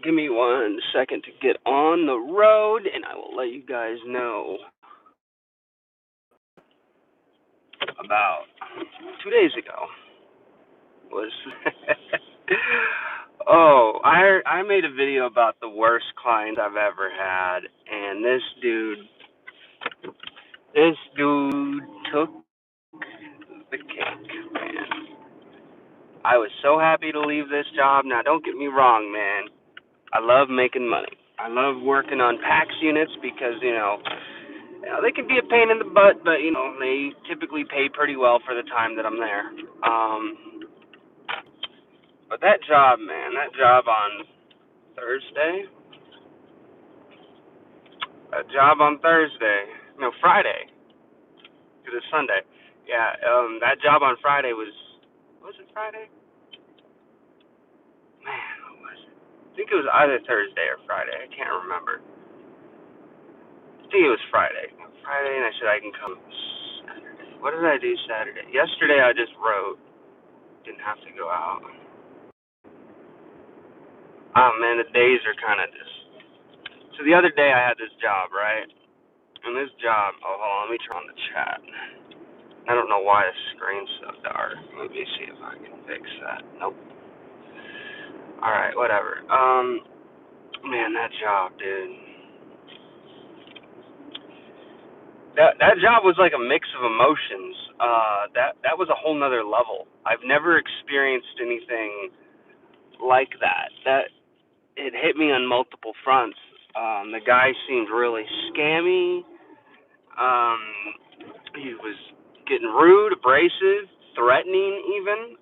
Give me 1 second to get on the road, and I will let you guys know. About 2 days ago was oh, I made a video about the worst client I've ever had, and this dude took the cake, man. I was so happy to leave this job. Now, don't get me wrong, man. I love making money. I love working on PAX units because, they can be a pain in the butt, but, they typically pay pretty well for the time that I'm there. But that job, man, on Thursday, Friday, because it's Sunday. Yeah, that job on Friday was it Friday? Man, what was it? I think it was either Thursday or Friday. I can't remember. I think it was Friday. And I said I can come Saturday. What did I do Saturday? Yesterday I just wrote. Didn't have to go out. Oh man, the days are kind of just. So the other day I had this job, right? And this job, hold on, let me turn on the chat. I don't know why the screen's so dark. Let me see if I can fix that. Nope. Alright, whatever. Man, that job, dude. That job was like a mix of emotions. That was a whole nother level. I've never experienced anything like that. It hit me on multiple fronts. The guy seemed really scammy. He was getting rude, abrasive, threatening even.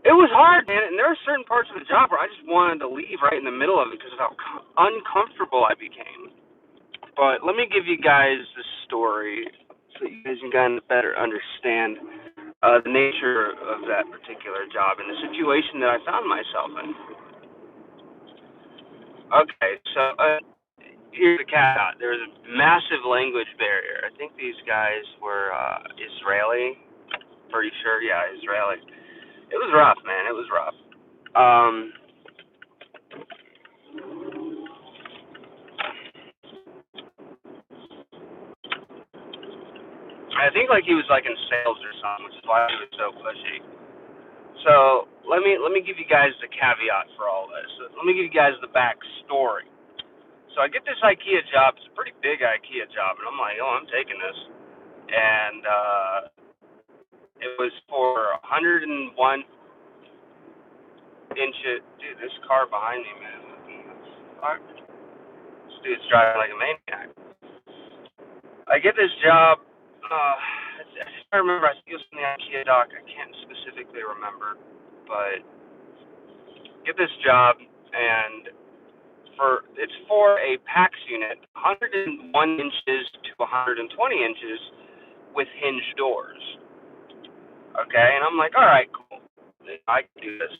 It was hard, man, and there were certain parts of the job where I just wanted to leave right in the middle of it because of how uncomfortable I became. But let me give you guys the story so you guys can kind of better understand the nature of that particular job and the situation that I found myself in. Okay, so here's the caveat. There's a massive language barrier. I think these guys were Israeli. Pretty sure, yeah, Israeli. It was rough, man. It was rough. I think like he was like in sales or something, which is why he was so pushy. So let me give you guys the caveat for all this. So let me give you guys the backstory. So I get this IKEA job. It's a pretty big IKEA job, and I'm like, oh, I'm taking this. And it was for 101 inches. Dude, this car behind me, man. This dude's driving like a maniac. I get this job. I remember. I think it was from the IKEA doc. I can't specifically remember, but get this job, and it's for a PAX unit, 101 inches to 120 inches with hinge doors. Okay, and I'm like, all right, cool. I can do this.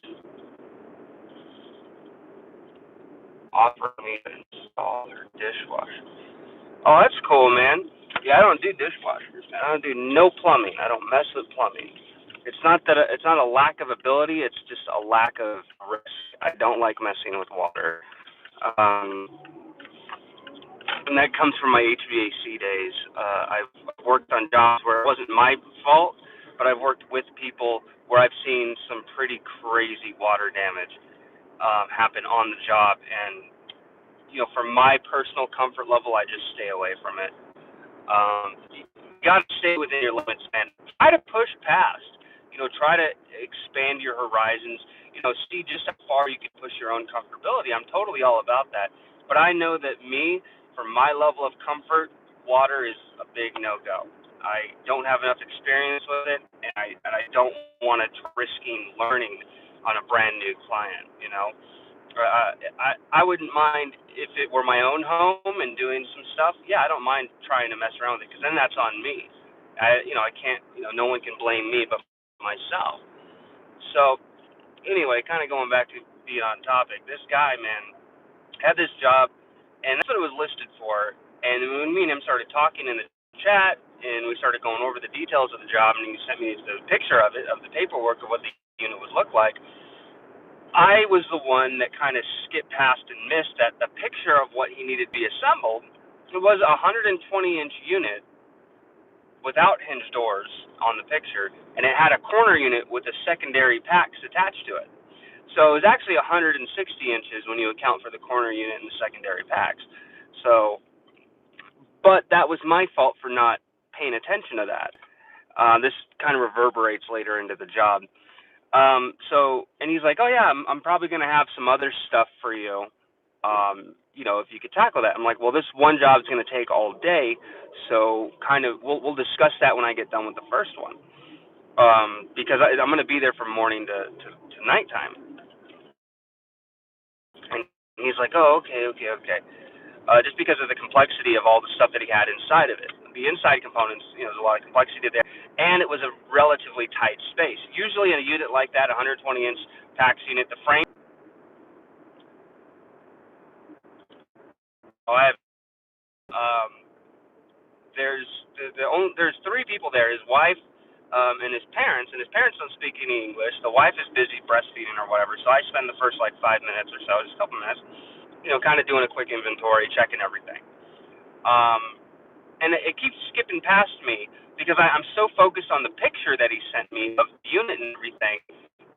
Offer me to install their dishwasher. Oh, that's cool, man. Yeah, I don't do dishwashers, man. I don't do no plumbing. I don't mess with plumbing. It's not a lack of ability. It's just a lack of risk. I don't like messing with water. And that comes from my HVAC days. I've worked on jobs where it wasn't my fault, but I've worked with people where I've seen some pretty crazy water damage happen on the job. And, for my personal comfort level, I just stay away from it. You got to stay within your limits, man. Try to push past. Try to expand your horizons. See just how far you can push your own comfortability. I'm totally all about that. But I know that for my level of comfort, water is a big no-go. I don't have enough experience with it, and I don't want to risking learning on a brand new client. I wouldn't mind if it were my own home and doing some stuff. Yeah, I don't mind trying to mess around with it because then that's on me. I can't. No one can blame me but myself. So anyway, kind of going back to being on topic, this guy, man, had this job, and that's what it was listed for. And when me and him started talking in the chat, and we started going over the details of the job, and he sent me the picture of it, of the paperwork of what the unit would look like. I was the one that kind of skipped past and missed that the picture of what he needed to be assembled. It was a 120-inch unit without hinge doors on the picture, and it had a corner unit with a secondary PAX attached to it. So it was actually 160 inches when you account for the corner unit and the secondary PAX. So, but that was my fault for not paying attention to that. This kind of reverberates later into the job. And he's like, oh yeah, I'm probably going to have some other stuff for you. If you could tackle that. I'm like, well, this one job is going to take all day. So kind of, we'll discuss that when I get done with the first one. Because I'm going to be there from morning to nighttime. And he's like, oh, okay. Just because of the complexity of all the stuff that he had inside of it. The inside components, there's a lot of complexity there. And it was a relatively tight space. Usually in a unit like that, 120-inch PAX unit, the frame. There's three people there. His wife and his parents. And his parents don't speak any English. The wife is busy breastfeeding or whatever. So I spend the first 5 minutes or so, just a couple minutes, kind of doing a quick inventory, checking everything. And it keeps skipping past me because I'm so focused on the picture that he sent me of the unit and everything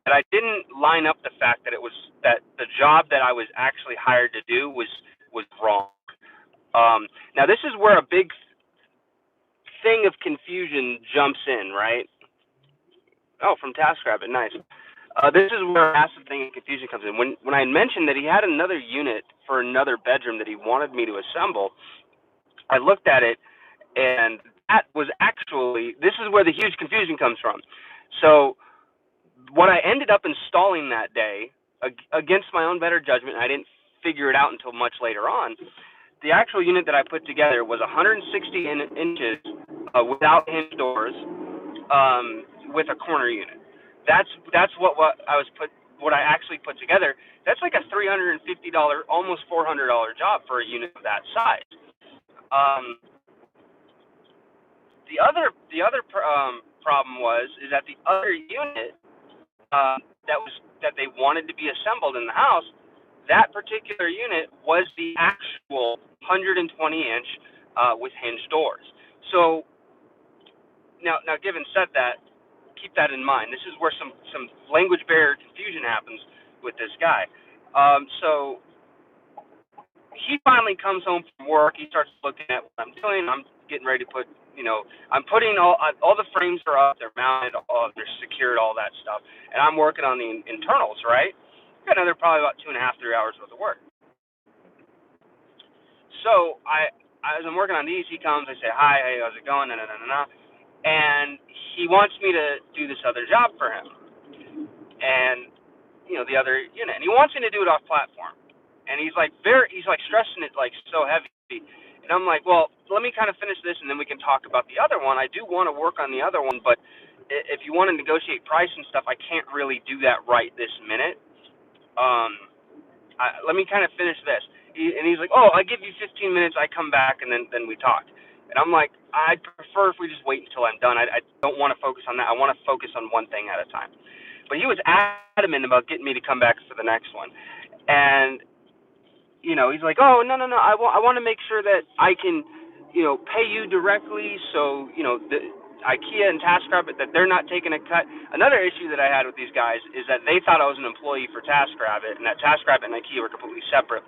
that I didn't line up the fact that that the job that I was actually hired to do was wrong. Now this is where a big thing of confusion jumps in, right? Oh, from TaskRabbit, nice. This is where a massive thing of confusion comes in. When I mentioned that he had another unit for another bedroom that he wanted me to assemble, I looked at it, and that was actually, this is where the huge confusion comes from. So what I ended up installing that day, against my own better judgment, and I didn't figure it out until much later on, the actual unit that I put together was 160 inches without hinge doors, with a corner unit. That's what I actually put together. That's like a $350, almost $400 job for a unit of that size. The other problem is that the other unit that they wanted to be assembled in the house, that particular unit was the actual 120-inch with hinge doors. So now, given said that, keep that in mind. This is where some language barrier confusion happens with this guy. So he finally comes home from work. He starts looking at what I'm doing. I'm getting ready to put, I'm putting all the frames are up. They're mounted. They're secured. All that stuff. And I'm working on the internals. Right. Got another probably about 2.5, 3 hours worth of work. So as I'm working on these, he comes. I say, hi, hey, how's it going? And he wants me to do this other job for him. And the other unit. And he wants me to do it off platform. And he's like stressing it like so heavy. And I'm like, well, let me kind of finish this and then we can talk about the other one. I do want to work on the other one, but if you want to negotiate price and stuff, I can't really do that right this minute. Let me kind of finish this. And he's like, oh, I give you 15 minutes. I come back and then we talk. And I'm like, I'd prefer if we just wait until I'm done. I don't want to focus on that. I want to focus on one thing at a time. But he was adamant about getting me to come back for the next one. And he's like, oh, no, I want to make sure that I can, pay you directly. So, the IKEA and TaskRabbit, that they're not taking a cut. Another issue that I had with these guys is that they thought I was an employee for TaskRabbit, and that TaskRabbit and IKEA were completely separate.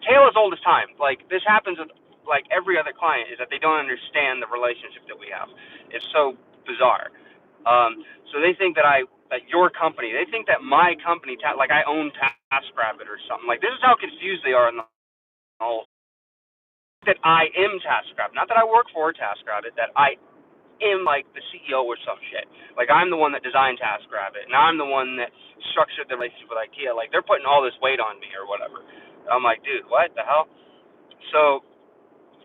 Tale as old as time. Like, this happens with, like, every other client, is that they don't understand the relationship that we have. It's so bizarre. So they think that your company, they think that my company, like I own TaskRabbit or something. Like, this is how confused they are in the whole. That I am TaskRabbit, not that I work for TaskRabbit. That I am like the CEO or some shit. Like, I'm the one that designed TaskRabbit, and I'm the one that structured the relationship with IKEA. Like, they're putting all this weight on me or whatever. I'm like, dude, what the hell? So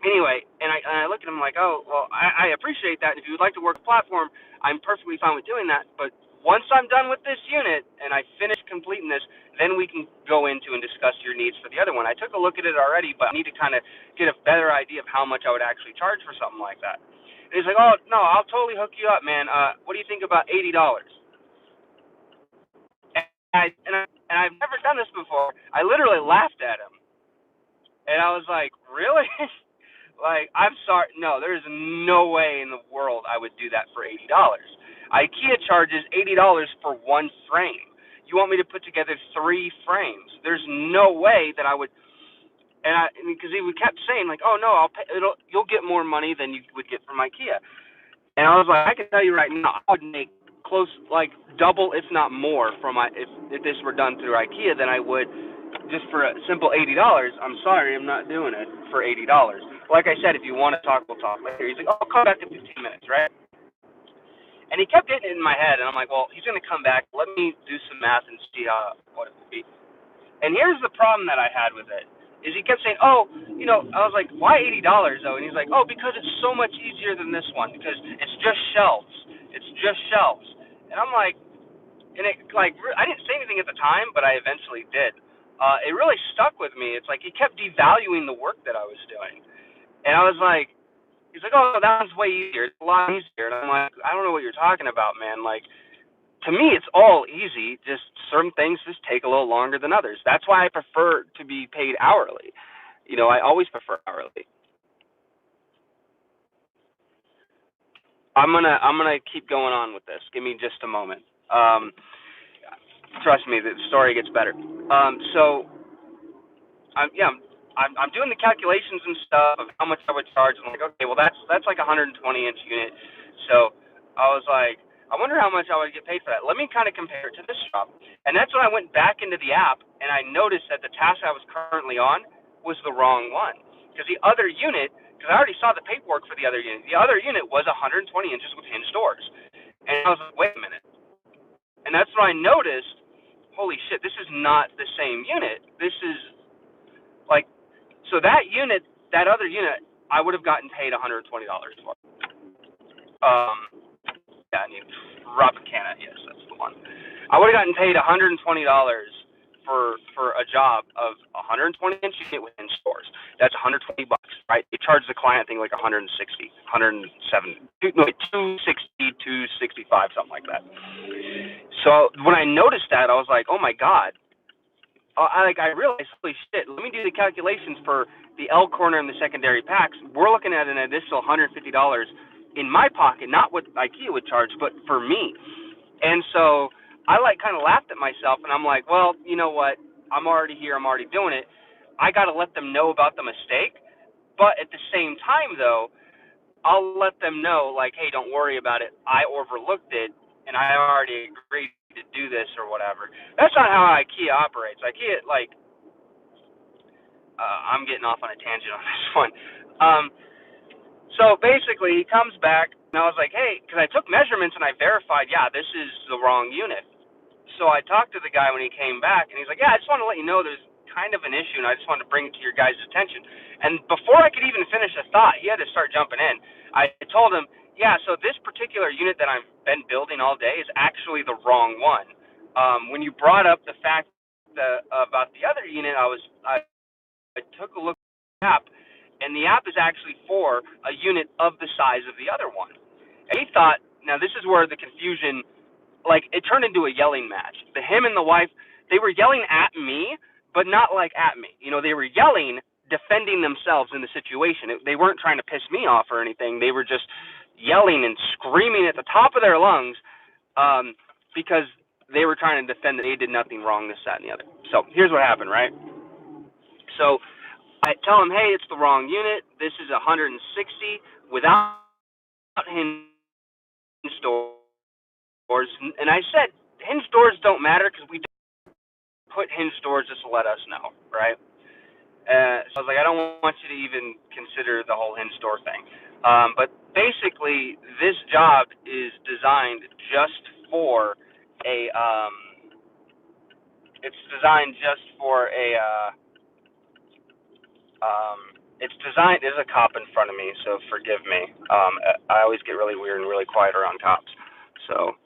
anyway, and I look at him like, oh, well, I appreciate that. If you would like to work a platform, I'm perfectly fine with doing that. But once I'm done with this unit and I finish completing this, then we can go into and discuss your needs for the other one. I took a look at it already, but I need to kind of get a better idea of how much I would actually charge for something like that. And he's like, oh, no, I'll totally hook you up, man. What do you think about $80? And I've never done this before. I literally laughed at him, and I was like, really? Like, I'm sorry. No, there is no way in the world I would do that for $80. IKEA charges $80 for one frame. You want me to put together 3 frames? There's no way that I would. And because he kept saying like, oh no, I'll pay. You'll get more money than you would get from IKEA. And I was like, I can tell you right now, I would make close, like double, if not more, from if this were done through IKEA than I would just for a simple $80. I'm sorry, I'm not doing it for $80. Like I said, if you want to talk, we'll talk later. He's like, oh, I'll come back in 15 minutes, right? And he kept getting it in my head, and I'm like, well, he's going to come back. Let me do some math and see what it would be. And here's the problem that I had with it, is he kept saying, oh, I was like, why $80 though? And he's like, oh, because it's so much easier than this one, because it's just shelves. It's just shelves. And I'm like, and it, like, I didn't say anything at the time, but I eventually did. It really stuck with me. It's like he kept devaluing the work that I was doing. And I was like, he's like, oh, that one's way easier. It's a lot easier. And I'm like, I don't know what you're talking about, man. Like, to me, it's all easy. Just certain things just take a little longer than others. That's why I prefer to be paid hourly. I always prefer hourly. I'm gonna keep going on with this. Give me just a moment. Trust me, the story gets better. So I'm doing the calculations and stuff of how much I would charge. I'm like, okay, well that's like a 120-inch unit. So I was like, I wonder how much I would get paid for that. Let me kind of compare it to this job. And that's when I went back into the app and I noticed that the task I was currently on was the wrong one. Because the other unit, because I already saw the paperwork for the other unit was 120 inches with hinged doors. And I was like, wait a minute. And that's when I noticed, holy shit, this is not the same unit. This is like, so that other unit, I would have gotten paid $120 for. Yeah, I need Tropicana. Yes, that's the one. I would have gotten paid $120 for a job of 120-inch unit with hinge doors. That's $120, right? They charge the client, I think, like 160, 170, no, 260, 265, something like that. So when I noticed that, I was like, oh my god. I realized, holy shit, let me do the calculations for the L corner and the secondary packs. We're looking at an additional $150 in my pocket, not what IKEA would charge, but for me. And so I kind of laughed at myself, and I'm like, well, you know what? I'm already here. I'm already doing it. I got to let them know about the mistake. But at the same time, though, I'll let them know, like, hey, don't worry about it. I overlooked it, and I already agreed to do this or whatever. That's not how IKEA operates. IKEA, I'm getting off on a tangent on this one. So basically, he comes back, and I was like, hey, because I took measurements, and I verified, yeah, this is the wrong unit. So I talked to the guy when he came back, and he's like, yeah, I just want to let you know there's kind of an issue, and I just wanted to bring it to your guys' attention. And before I could even finish a thought, he had to start jumping in. I told him, yeah, so this particular unit that I've been building all day is actually the wrong one. When you brought up the fact about the other unit, I took a look at the app, and the app is actually for a unit of the size of the other one. And he thought, now this is where the confusion, it turned into a yelling match. Him and the wife, they were yelling at me, but not like at me. They were yelling, defending themselves in the situation. They weren't trying to piss me off or anything. They were just yelling and screaming at the top of their lungs because they were trying to defend that they did nothing wrong, this, that, and the other. So here's what happened, right? So I tell them, hey, it's the wrong unit. This is 160 without hinge doors. And I said, hinge doors don't matter because we don't put hinge doors just to let us know, right? So I was like, I don't want you to even consider the whole hinge door thing. But basically, this job is designed just for a, it's designed just for a, it's designed, there's a cop in front of me, so forgive me. I always get really weird and really quiet around cops. So,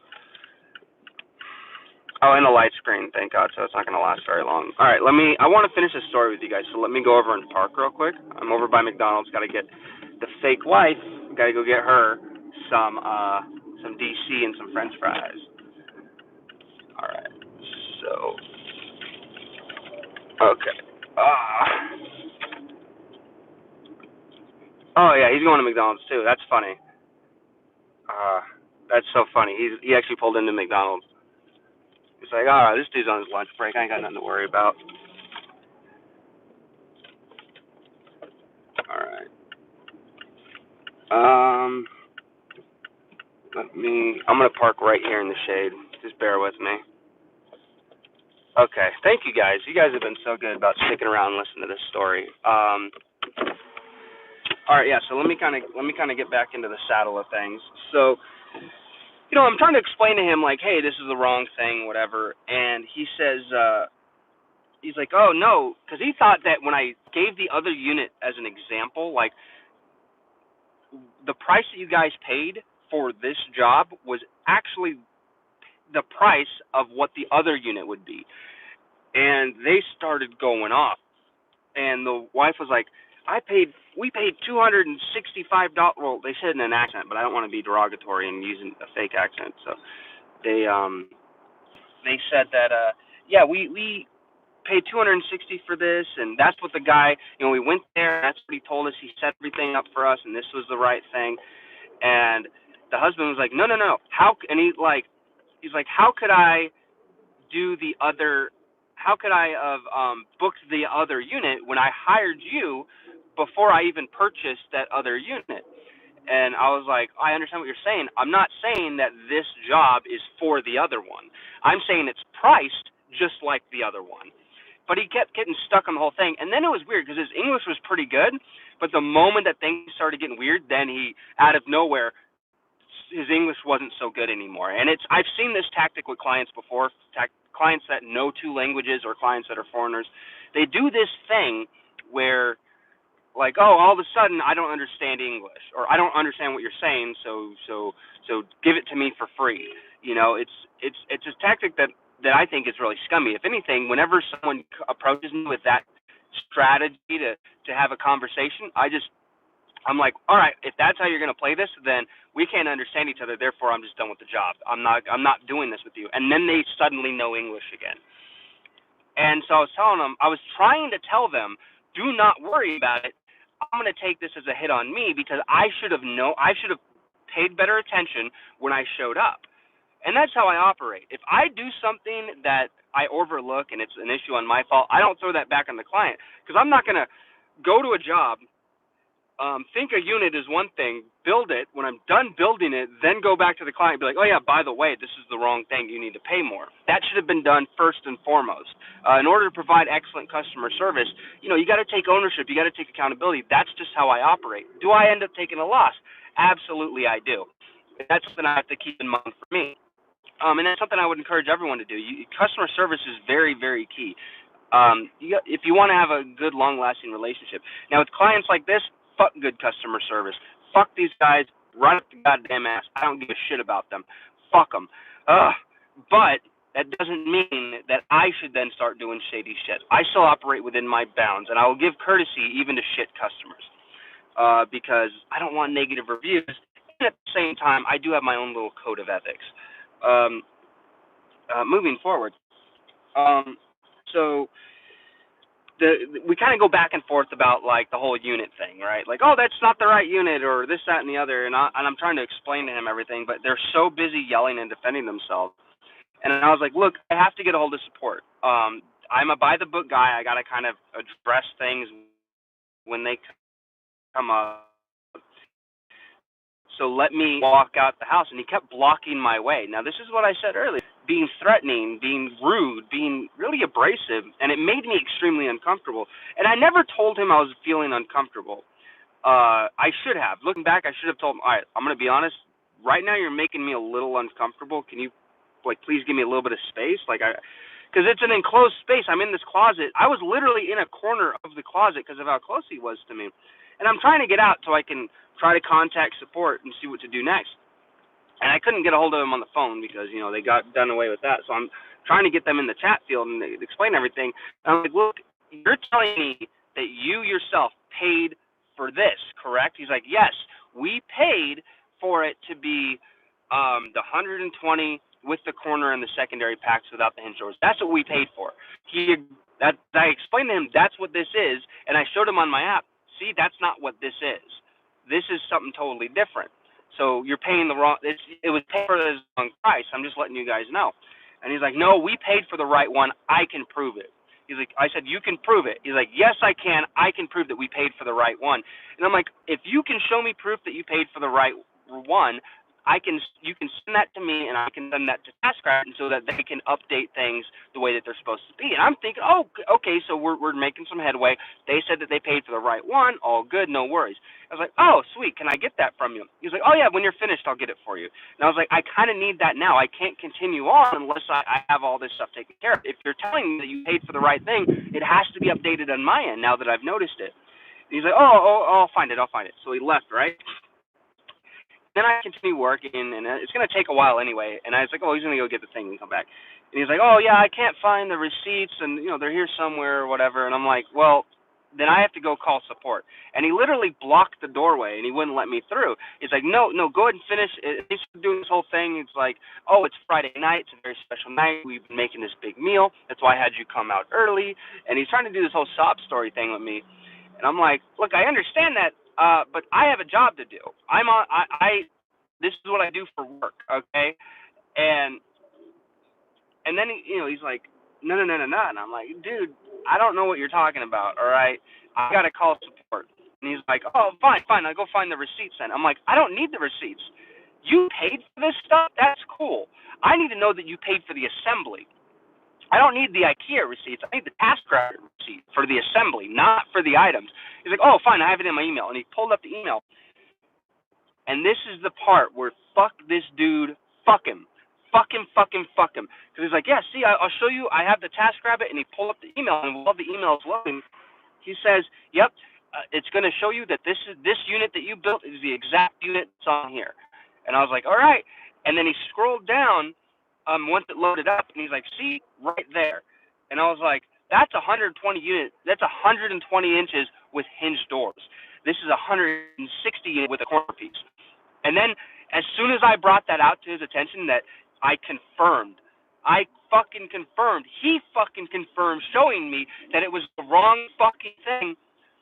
and a light screen, thank God, so it's not going to last very long. All right, I want to finish this story with you guys, so let me go over and park real quick. I'm over by McDonald's, got to get the fake wife, got to go get her some DC and some French fries. All right, So, okay. Oh yeah, he's going to McDonald's too. That's funny. That's so funny. He actually pulled into McDonald's. He's like, all right, this dude's on his lunch break. I ain't got nothing to worry about. All right. I'm gonna park right here in the shade. Just bear with me. Okay. Thank you guys. You guys have been so good about sticking around and listening to this story. All right. Yeah. So let me kind of get back into the saddle of things. So, I'm trying to explain to him like, hey, this is the wrong thing, whatever. And he says, he's like, oh no, because he thought that when I gave the other unit as an example, like the price that you guys paid for this job was actually the price of what the other unit would be. And they started going off. And the wife was like, we paid $265. Well, they said in an accent, but I don't want to be derogatory and using a fake accent. So they said that, yeah, we paid $260 for this, and that's what the guy, we went there, that's what he told us. He set everything up for us, and this was the right thing. And the husband was like, no, and he's like, how could I have booked the other unit when I hired you before I even purchased that other unit? And I was like, I understand what you're saying. I'm not saying that this job is for the other one. I'm saying it's priced just like the other one. But he kept getting stuck on the whole thing. And then it was weird because his English was pretty good. But the moment that things started getting weird, then he, out of nowhere, his English wasn't so good anymore. And I've seen this tactic with clients before, clients that know two languages or clients that are foreigners. They do this thing where, like, oh, all of a sudden I don't understand English, or I don't understand what you're saying, so give it to me for free. It's a tactic that I think is really scummy. If anything, whenever someone approaches me with that strategy to have a conversation, I'm like, all right, if that's how you're going to play this, then we can't understand each other. Therefore, I'm just done with the job. I'm not doing this with you. And then they suddenly know English again. And so I was trying to tell them, do not worry about it. I'm going to take this as a hit on me because I should have paid better attention when I showed up. And that's how I operate. If I do something that I overlook and it's an issue on my fault, I don't throw that back on the client, because I'm not going to go to a job, think a unit is one thing, build it. When I'm done building it, then go back to the client and be like, oh yeah, by the way, this is the wrong thing. You need to pay more. That should have been done first and foremost. In order to provide excellent customer service, you got to take ownership. You got to take accountability. That's just how I operate. Do I end up taking a loss? Absolutely, I do. That's something I have to keep in mind for me. And that's something I would encourage everyone to do. Customer service is very, very key. If you want to have a good, long-lasting relationship. Now, with clients like this, fuck good customer service. Fuck these guys right up the goddamn ass. I don't give a shit about them. Fuck them. But that doesn't mean that I should then start doing shady shit. I still operate within my bounds, and I will give courtesy even to shit customers, because I don't want negative reviews. And at the same time, I do have my own little code of ethics. Moving forward, so we kind of go back and forth about like the whole unit thing, right? Like, oh, that's not the right unit, or this, that, and the other, and I'm trying to explain to him everything, but they're so busy yelling and defending themselves. And I was like, look, I have to get a hold of support. I'm a by the book guy. I got to kind of address things when they come up. So let me walk out the house. And he kept blocking my way. Now, this is what I said earlier, being threatening, being rude, being really abrasive, and it made me extremely uncomfortable. And I never told him I was feeling uncomfortable. I should have. Looking back, I should have told him, all right, I'm going to be honest. Right now, you're making me a little uncomfortable. Can you, please give me a little bit of space? Because it's an enclosed space. I'm in this closet. I was literally in a corner of the closet because of how close he was to me. And I'm trying to get out so I can try to contact support and see what to do next. And I couldn't get a hold of them on the phone because, they got done away with that. So I'm trying to get them in the chat field and they explain everything. And I'm like, look, you're telling me that you yourself paid for this, correct? He's like, yes, we paid for it to be the 120 with the corner and the secondary packs without the hinge doors. That's what we paid for. I explained to him that's what this is, and I showed him on my app. See, that's not what this is. This is something totally different. So you're paying the wrong. It was paid for the wrong price. I'm just letting you guys know. And he's like, no, we paid for the right one. I can prove it. He's like, I said, you can prove it. He's like, yes, I can. I can prove that we paid for the right one. And I'm like, if you can show me proof that you paid for the right one, you can send that to me, and I can send that to TaskRabbit so that they can update things the way that they're supposed to be. And I'm thinking, oh, okay, so we're making some headway. They said that they paid for the right one. All good, no worries. I was like, oh, sweet, can I get that from you? He was like, oh, yeah, when you're finished, I'll get it for you. And I was like, I kind of need that now. I can't continue on unless I have all this stuff taken care of. If you're telling me that you paid for the right thing, it has to be updated on my end now that I've noticed it. And he's like, oh, I'll find it. So he left, right? Then I continue working, and it's going to take a while anyway. And I was like, oh, he's going to go get the thing and come back. And he's like, oh, yeah, I can't find the receipts, and, they're here somewhere or whatever. And I'm like, well, then I have to go call support. And he literally blocked the doorway, and he wouldn't let me through. He's like, no, go ahead and finish. He's doing this whole thing. It's like, oh, it's Friday night. It's a very special night. We've been making this big meal. That's why I had you come out early. And he's trying to do this whole sob story thing with me. And I'm like, look, I understand that, but I have a job to do. This is what I do for work, okay? And then he's like, no. And I'm like, dude, I don't know what you're talking about, all right? I got to call support. And he's like, oh, fine. I'll go find the receipts then. I'm like, I don't need the receipts. You paid for this stuff? That's cool. I need to know that you paid for the assembly. I don't need the IKEA receipts. I need the TaskRabbit receipt for the assembly, not for the items. He's like, oh, fine, I have it in my email. And he pulled up the email. And this is the part where fuck this dude, fuck him. Because he's like, yeah, see, I'll show you. I have the TaskRabbit, and he pulled up the email, and while the email is loading, he says, yep, it's going to show you that this unit that you built is the exact unit that's on here. And I was like, all right. And then he scrolled down once it loaded up, and he's like, see, right there. And I was like, that's 120 units. That's 120 inches with hinged doors. This is 160 unit with a corner piece. And then as soon as I brought that out to his attention, that I fucking confirmed. He fucking confirmed, showing me that it was the wrong fucking thing.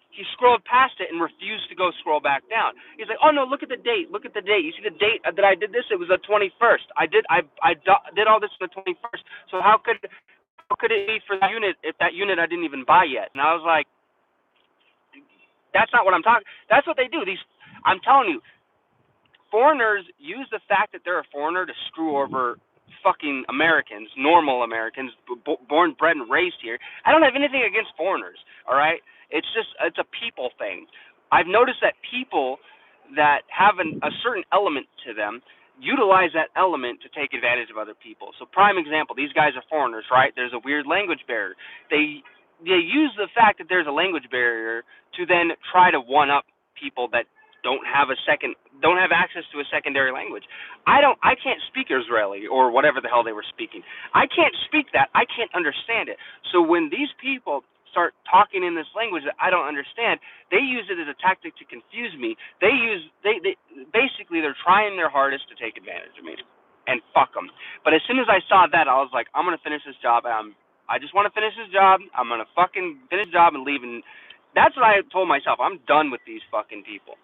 He scrolled past it and refused to go scroll back down. He's like, oh, no, look at the date. You see the date that I did this? It was the 21st. I did all this on the 21st. So how could it be for the unit if that unit I didn't even buy yet? And I was like, that's not what I'm talking. That's what they do. I'm telling you, foreigners use the fact that they're a foreigner to screw over fucking Americans, normal Americans, born, bred, and raised here. I don't have anything against foreigners, all right? It's a people thing. I've noticed that people that have a certain element to them utilize that element to take advantage of other people. So prime example, these guys are foreigners, right? There's a weird language barrier. They use the fact that there's a language barrier to then try to one-up people that don't have access to a secondary language. I can't speak Israeli or whatever the hell they were speaking. I can't speak that. I can't understand it. So when these people start talking in this language that I don't understand, they use it as a tactic to confuse me. They basically they're trying their hardest to take advantage of me, and fuck them. But as soon as I saw that, I was like, I'm gonna finish this job. I just want to finish this job. I'm gonna fucking finish the job and leave. And that's what I told myself. I'm done with these fucking people.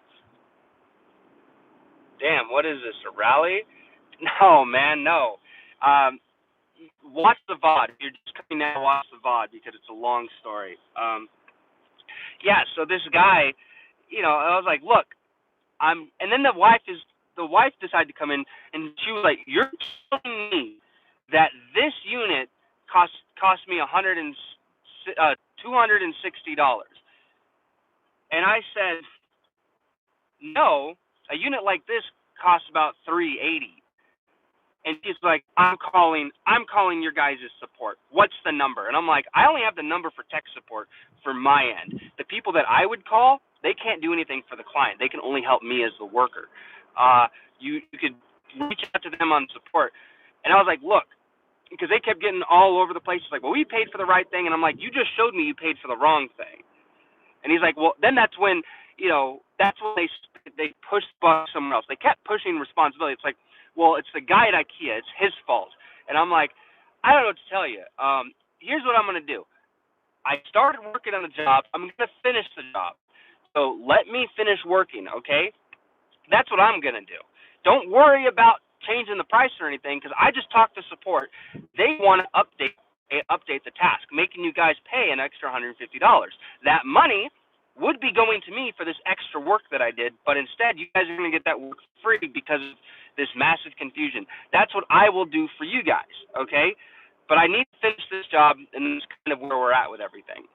Damn, what is this, a rally? No, man, no. Watch the VOD. If you're just coming now, watch the VOD because it's a long story. Yeah, so this guy, I was like, look, and then the wife decided to come in, and she was like, you're telling me that this unit cost me $260. And I said, no, a unit like this costs about $380. And she's like, I'm calling your guys' support. What's the number? And I'm like, I only have the number for tech support for my end. The people that I would call, they can't do anything for the client. They can only help me as the worker. You could reach out to them on support. And I was like, look, because they kept getting all over the place. It's like, well, we paid for the right thing. And I'm like, you just showed me you paid for the wrong thing. And he's like, well, then that's when they pushed buck somewhere else. They kept pushing responsibility. It's like, well, it's the guy at IKEA. It's his fault. And I'm like, I don't know what to tell you. Here's what I'm going to do. I started working on the job. I'm going to finish the job. So let me finish working, okay? That's what I'm going to do. Don't worry about changing the price or anything, because I just talked to support. They want to update the task, making you guys pay an extra $150. That money would be going to me for this extra work that I did, but instead you guys are going to get that work free because of this massive confusion. That's what I will do for you guys, okay? But I need to finish this job, and that's kind of where we're at with everything.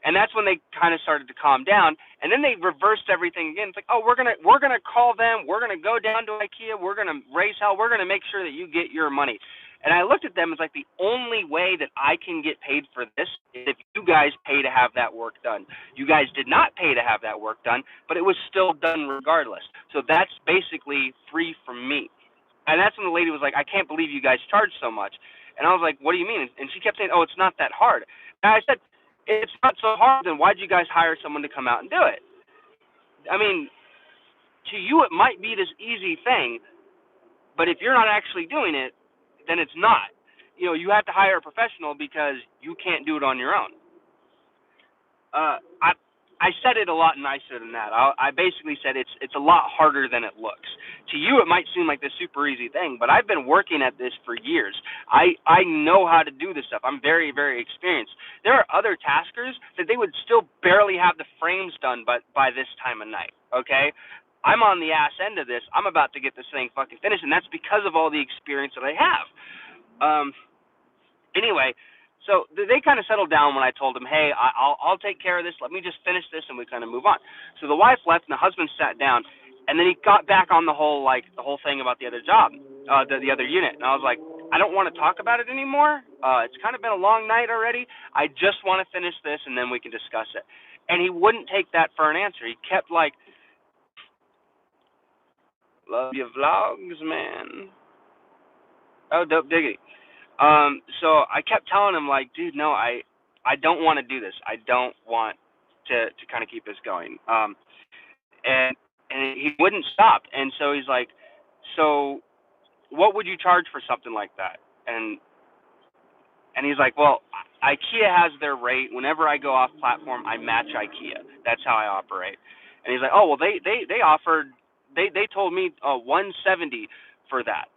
And that's when they kind of started to calm down. And then they reversed everything again. It's like, oh, we're gonna call them. We're gonna go down to IKEA. We're gonna raise hell. We're gonna make sure that you get your money. And I looked at them as like, the only way that I can get paid for this is if you guys pay to have that work done. You guys did not pay to have that work done, but it was still done regardless. So that's basically free from me. And that's when the lady was like, I can't believe you guys charge so much. And I was like, what do you mean? And she kept saying, oh, it's not that hard. And I said, it's not so hard, then why'd you guys hire someone to come out and do it? I mean, to you it might be this easy thing, but if you're not actually doing it, then it's not. You know, you have to hire a professional because you can't do it on your own. I said it a lot nicer than that. I basically said it's a lot harder than it looks. To you, it might seem like this super easy thing, but I've been working at this for years. I know how to do this stuff. I'm very, very experienced. There are other taskers that they would still barely have the frames done by this time of night, okay? I'm on the ass end of this. I'm about to get this thing fucking finished, and that's because of all the experience that I have. Anyway, so they kind of settled down when I told them, hey, I'll take care of this. Let me just finish this, and we kind of move on. So the wife left, and the husband sat down, and then he got back on the whole thing about the other job, the other unit. And I was like, I don't want to talk about it anymore. It's kind of been a long night already. I just want to finish this, and then we can discuss it. And he wouldn't take that for an answer. He kept like, love your vlogs, man. Oh, dope diggity. So I kept telling him, like, dude, no, I don't want to do this. I don't want to kind of keep this going. And he wouldn't stop. And so he's like, so what would you charge for something like that? And he's like, well, IKEA has their rate. Whenever I go off platform, I match IKEA. That's how I operate. And he's like, oh, well, they told me 170 for that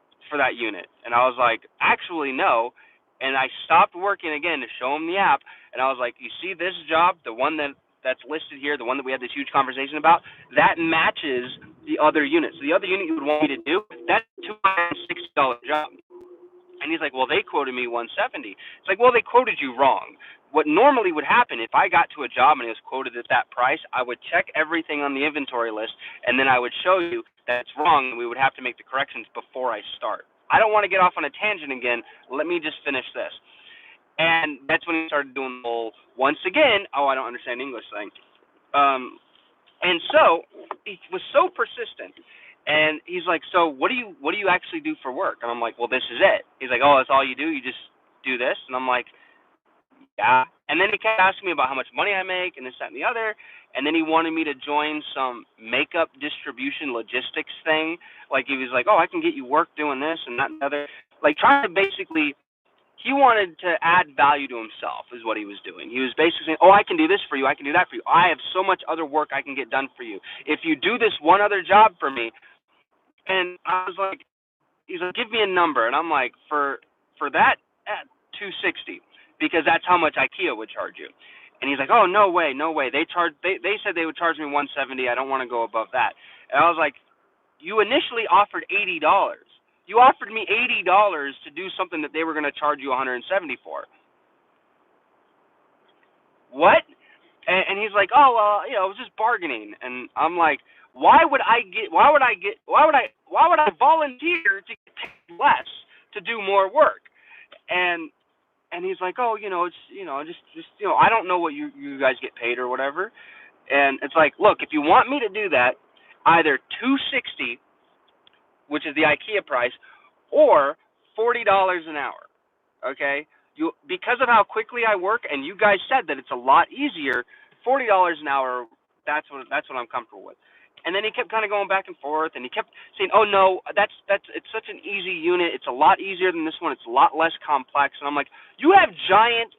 unit. And I was like, actually, no. And I stopped working again to show him the app. And I was like, you see this job, the one that's listed here, the one that we had this huge conversation about, that matches the other unit. So the other unit you would want me to do, that's a $260 job. And he's like, well, they quoted me 170. It's like, well, they quoted you wrong. What normally would happen if I got to a job and it was quoted at that price, I would check everything on the inventory list, and then I would show you that it's wrong, and we would have to make the corrections before I start. I don't want to get off on a tangent again. Let me just finish this. And that's when he started doing the whole, once again, oh, I don't understand English thing. And so he was so persistent. And he's like, so what do you actually do for work? And I'm like, well, this is it. He's like, oh, that's all you do? You just do this? And I'm like, yeah. And then he kept asking me about how much money I make and this, that, and the other. And then he wanted me to join some makeup distribution logistics thing. Like, he was like, oh, I can get you work doing this and that and the other. Like, trying to basically, he wanted to add value to himself is what he was doing. He was basically saying, oh, I can do this for you. I can do that for you. I have so much other work I can get done for you. If you do this one other job for me. And I was like, he's like, give me a number. And I'm like, for that, at 260, because that's how much IKEA would charge you. And he's like, oh, no way. They said they would charge me 170. I don't want to go above that. And I was like, you initially offered $80. You offered me $80 to do something that they were going to charge you 170 for. What? And he's like, oh, well, it was just bargaining. And I'm like, why would I volunteer to get paid less to do more work? And he's like, oh, it's, just I don't know what you guys get paid or whatever. And it's like, look, if you want me to do that, either $260, which is the IKEA price, or $40 an hour. Okay? Because of how quickly I work, and you guys said that it's a lot easier, $40 an hour, that's what I'm comfortable with. And then he kept kind of going back and forth, and he kept saying, "Oh no, it's such an easy unit. It's a lot easier than this one. It's a lot less complex." And I'm like, "You have giant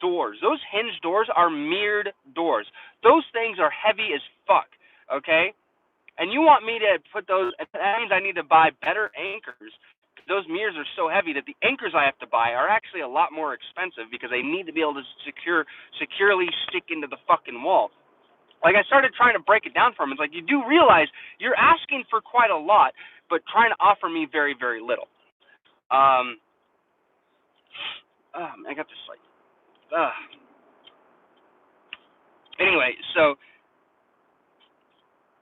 doors. Those hinge doors are mirrored doors. Those things are heavy as fuck, okay? And you want me to put those? That means I need to buy better anchors. Those mirrors are so heavy that the anchors I have to buy are actually a lot more expensive because they need to be able to securely stick into the fucking wall." Like, I started trying to break it down for him. It's like, you do realize you're asking for quite a lot, but trying to offer me very, very little. I got this, like, anyway, so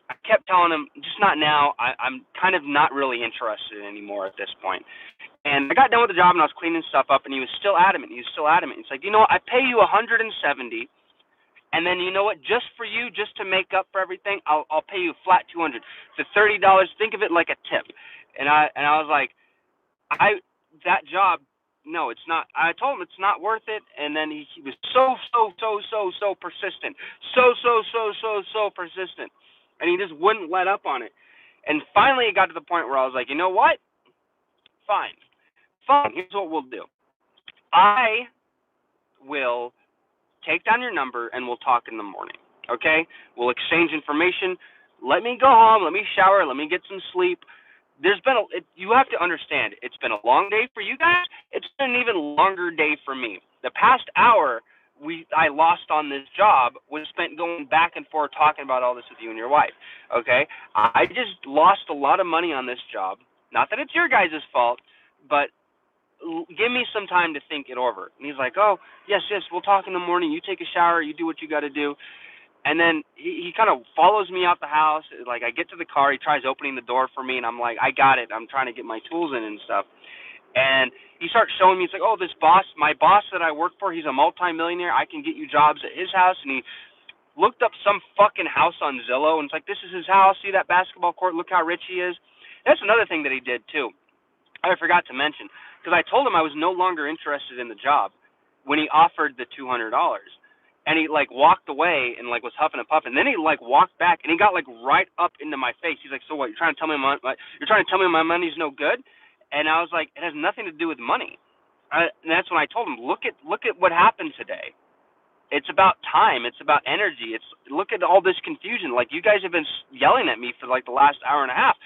I kept telling him, just not now. I'm kind of not really interested anymore at this point. And I got done with the job, and I was cleaning stuff up, and he was still adamant. He's like, "You know what? I pay you $170. And then, you know what? Just for you, just to make up for everything, I'll pay you flat $200. The $30, think of it like a tip." And I was like, that job, no, it's not. I told him it's not worth it. And then he was so persistent, so persistent, and he just wouldn't let up on it. And finally, it got to the point where I was like, "You know what? Fine. Here's what we'll do. I will take down your number, and we'll talk in the morning, okay? We'll exchange information. Let me go home. Let me shower. Let me get some sleep." You have to understand, it's been a long day for you guys. It's been an even longer day for me. The past hour I lost on this job was spent going back and forth talking about all this with you and your wife, okay? I just lost a lot of money on this job. Not that it's your guys' fault, but give me some time to think it over. And he's like, "Oh, yes, we'll talk in the morning. You take a shower. You do what you got to do." And then he kind of follows me out the house. Like, I get to the car. He tries opening the door for me, and I'm like, "I got it. I'm trying to get my tools in and stuff." And he starts showing me. He's like, "Oh, my boss that I work for, he's a multimillionaire. I can get you jobs at his house." And he looked up some fucking house on Zillow, and it's like, "This is his house. See that basketball court? Look how rich he is." That's another thing that he did, too. I forgot to mention, because I told him I was no longer interested in the job when he offered the $200. And he, like, walked away and, like, was huffing and puffing. And then he, like, walked back, and he got, like, right up into my face. He's like, "So what, you're trying to tell me my money's no good?" And I was like, "It has nothing to do with money." And that's when I told him, look at what happened today. It's about time. It's about energy. Look at all this confusion. Like, you guys have been yelling at me for, like, the last hour and a half.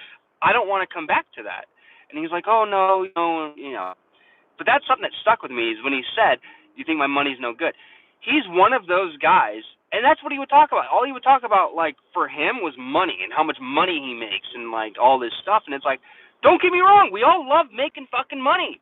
I don't want to come back to that. And he's like, "Oh, no, you know." But that's something that stuck with me, is when he said, "You think my money's no good?" He's one of those guys, and that's what he would talk about. All he would talk about, like, for him was money and how much money he makes and, like, all this stuff. And it's like, don't get me wrong, we all love making fucking money.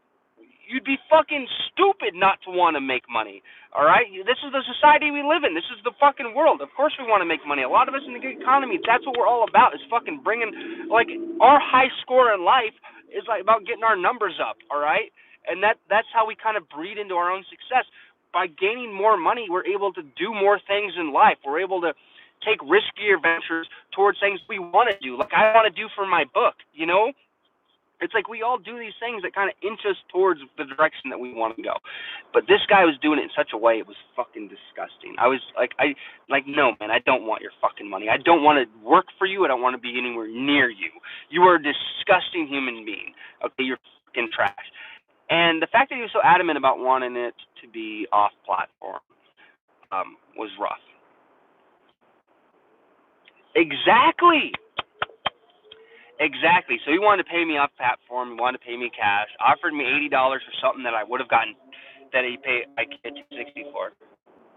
You'd be fucking stupid not to want to make money, all right? This is the society we live in. This is the fucking world. Of course we want to make money. A lot of us in the gig economy, that's what we're all about, is fucking bringing, like, our high score in life is, like, about getting our numbers up, all right? And that's how we kind of breed into our own success. By gaining more money, we're able to do more things in life. We're able to take riskier ventures towards things we want to do, like I want to do for my book, you know? It's like we all do these things that kind of inch us towards the direction that we want to go. But this guy was doing it in such a way, it was fucking disgusting. I was like, "No, man, I don't want your fucking money. I don't want to work for you. I don't want to be anywhere near you. You are a disgusting human being. Okay, you're fucking trash." And the fact that he was so adamant about wanting it to be off-platform was rough. Exactly. So he wanted to pay me off platform. He wanted to pay me cash. Offered me $80 for something that I would have gotten, that I get $260 for.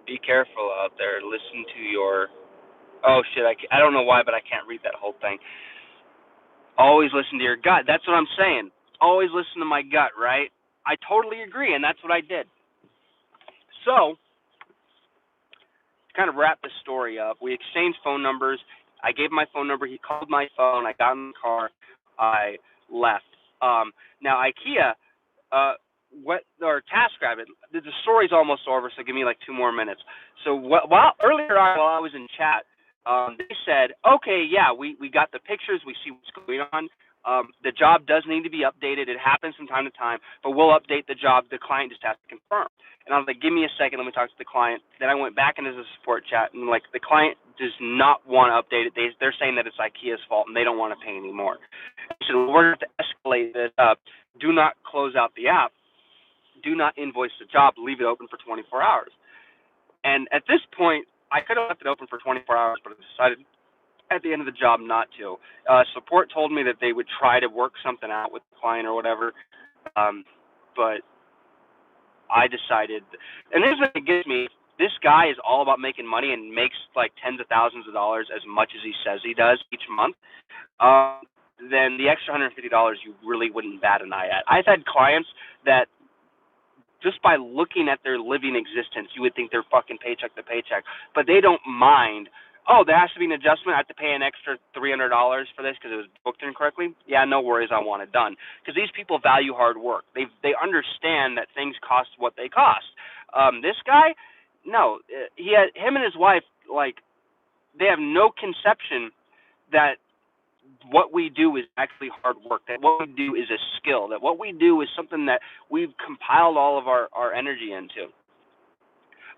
Be careful out there. Listen to your. Oh shit! I don't know why, but I can't read that whole thing. Always listen to your gut. That's what I'm saying. Always listen to my gut, right? I totally agree, and that's what I did. So, to kind of wrap the story up, we exchanged phone numbers. I gave him my phone number. He called my phone. I got in the car. I left. Now, IKEA, TaskRabbit, the story's almost over, so give me like 2 more minutes. So earlier on, while I was in chat, they said, "Okay, yeah, we got the pictures. We see what's going on. The job does need to be updated. It happens from time to time, but we'll update the job. The client just has to confirm. And I was like, give me a second, let me talk to the client. Then I went back into the support chat, and like the client does not want to update it. They're saying that it's IKEA's fault, and they don't want to pay anymore. So we're going to have to escalate this up. Do not close out the app. Do not invoice the job. Leave it open for 24 hours. And at this point, I could have left it open for 24 hours, but I decided at the end of the job not to. Support told me that they would try to work something out with the client or whatever, but I decided, and this is what it gets me, this guy is all about making money and makes like tens of thousands of dollars as much as he says he does each month. Then the extra $150 you really wouldn't bat an eye at. I've had clients that just by looking at their living existence, you would think they're fucking paycheck to paycheck, but they don't mind. Oh, there has to be an adjustment. I have to pay an extra $300 for this because it was booked incorrectly. Yeah, no worries. I want it done. Because these people value hard work. They understand that things cost what they cost. This guy, no, him and his wife, like, they have no conception that what we do is actually hard work, that what we do is a skill, that what we do is something that we've compiled all of our energy into.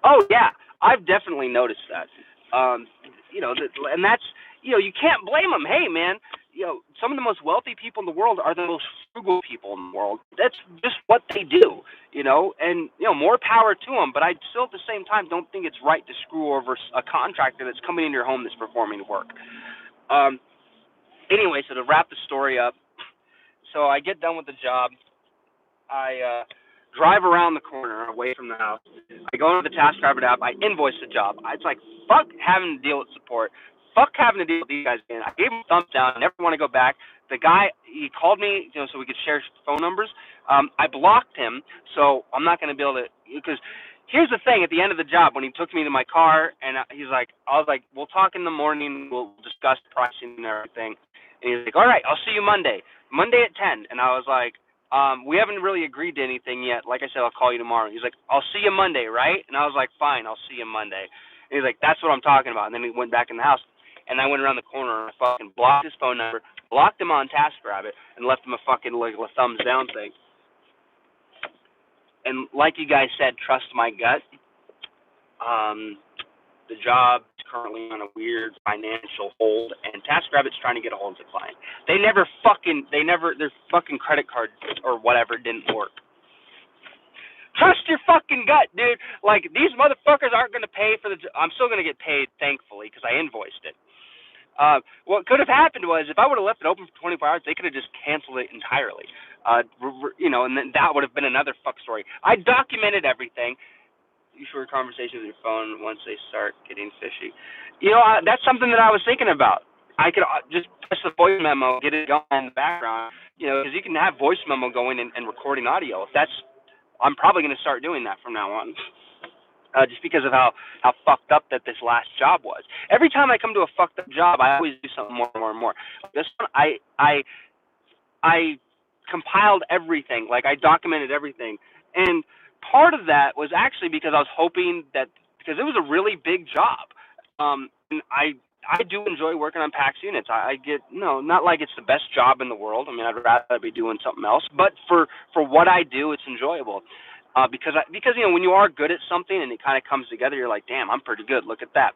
Oh, yeah, I've definitely noticed that. And that's, you can't blame them. Hey, man, some of the most wealthy people in the world are the most frugal people in the world. That's just what they do, and, more power to them. But I still at the same time don't think it's right to screw over a contractor that's coming into your home that's performing work. Anyway, so to wrap the story up, so I get done with the job. I drive around the corner away from the house. I go into the TaskRabbit app. I invoice the job. It's like, fuck having to deal with support. Fuck having to deal with these guys again. I gave him a thumbs down. I never want to go back. The guy, he called me, so we could share phone numbers. I blocked him, so I'm not going to be able to, because here's the thing. At the end of the job, when he took me to my car, and I was like, we'll talk in the morning. We'll discuss pricing and everything. And he's like, all right, I'll see you Monday at 10. And I was like, we haven't really agreed to anything yet. Like I said, I'll call you tomorrow. He's like, I'll see you Monday, right? And I was like, fine, I'll see you Monday. And he's like, that's what I'm talking about. And then he went back in the house. And I went around the corner and I fucking blocked his phone number, blocked him on TaskRabbit, and left him a fucking like a thumbs down thing. And like you guys said, trust my gut. The job is currently on a weird financial hold, and TaskRabbit's trying to get a hold of the client. Their fucking credit card or whatever didn't work. Trust your fucking gut, dude. Like, these motherfuckers aren't going to pay for I'm still going to get paid, thankfully, because I invoiced it. What could have happened was, if I would have left it open for 24 hours, they could have just canceled it entirely. And then that would have been another fuck story. I documented everything. You should record conversations with your phone once they start getting fishy. That's something that I was thinking about. I could just press the voice memo, get it going in the background, because you can have voice memo going and recording audio. I'm probably going to start doing that from now on, just because of how fucked up that this last job was. Every time I come to a fucked up job, I always do something more and more and more. This one, I compiled everything, like I documented everything, and part of that was actually because I was hoping that, because it was a really big job, and I do enjoy working on PAX units. I get, not like it's the best job in the world. I mean, I'd rather be doing something else, but for what I do, it's enjoyable, because when you are good at something and it kind of comes together, you're like, damn, I'm pretty good. Look at that.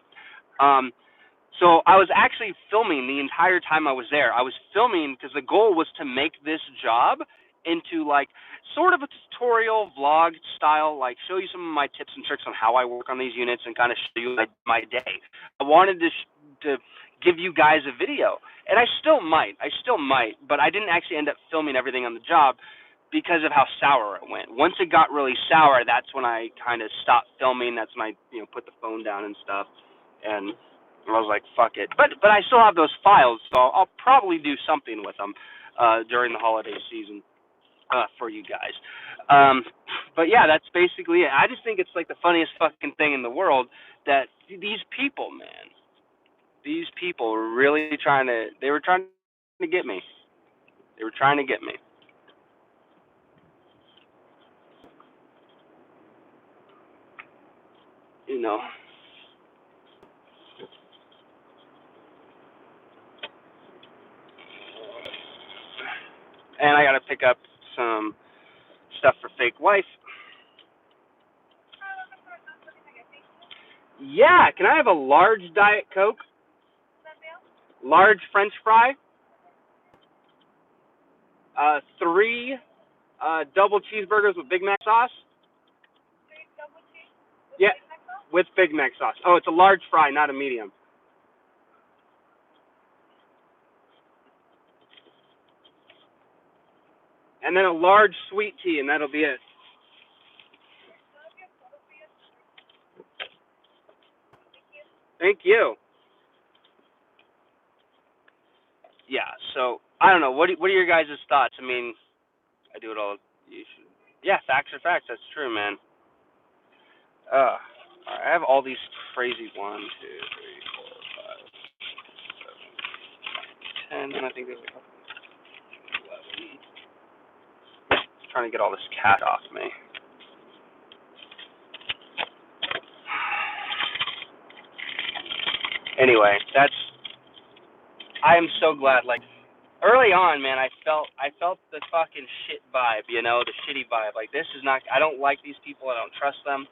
So I was actually filming the entire time I was there. I was filming because the goal was to make this job into like sort of a tutorial vlog style, like show you some of my tips and tricks on how I work on these units and kind of show you my day. I wanted to give you guys a video, and I still might, but I didn't actually end up filming everything on the job because of how sour it went. Once it got really sour, that's when I kind of stopped filming. That's when I put the phone down and stuff, and I was like, fuck it. But I still have those files, so I'll probably do something with them during the holiday season for you guys. But yeah, that's basically it. I just think it's like the funniest fucking thing in the world that these people, man, these people were really trying to get me. They were trying to get me. And I got to pick up some stuff for fake wife. Yeah, can I have a large Diet Coke? Large French fry? 3 double cheeseburgers with Big Mac sauce? Yeah, with Big Mac sauce. Oh, it's a large fry, not a medium. And then a large sweet tea, and that'll be it. Thank you. Yeah, so, I don't know. What are your guys' thoughts? I mean, I do it all. You should. Yeah, facts are facts. That's true, man. I have all these crazy 1, 2, 3, 4, 5, 7, 10, and I think there's 11. Trying to get all this cat off me. Anyway, I am so glad. Like early on, man, I felt the fucking shit vibe, you know, the shitty vibe. Like this is not. I don't like these people. I don't trust them.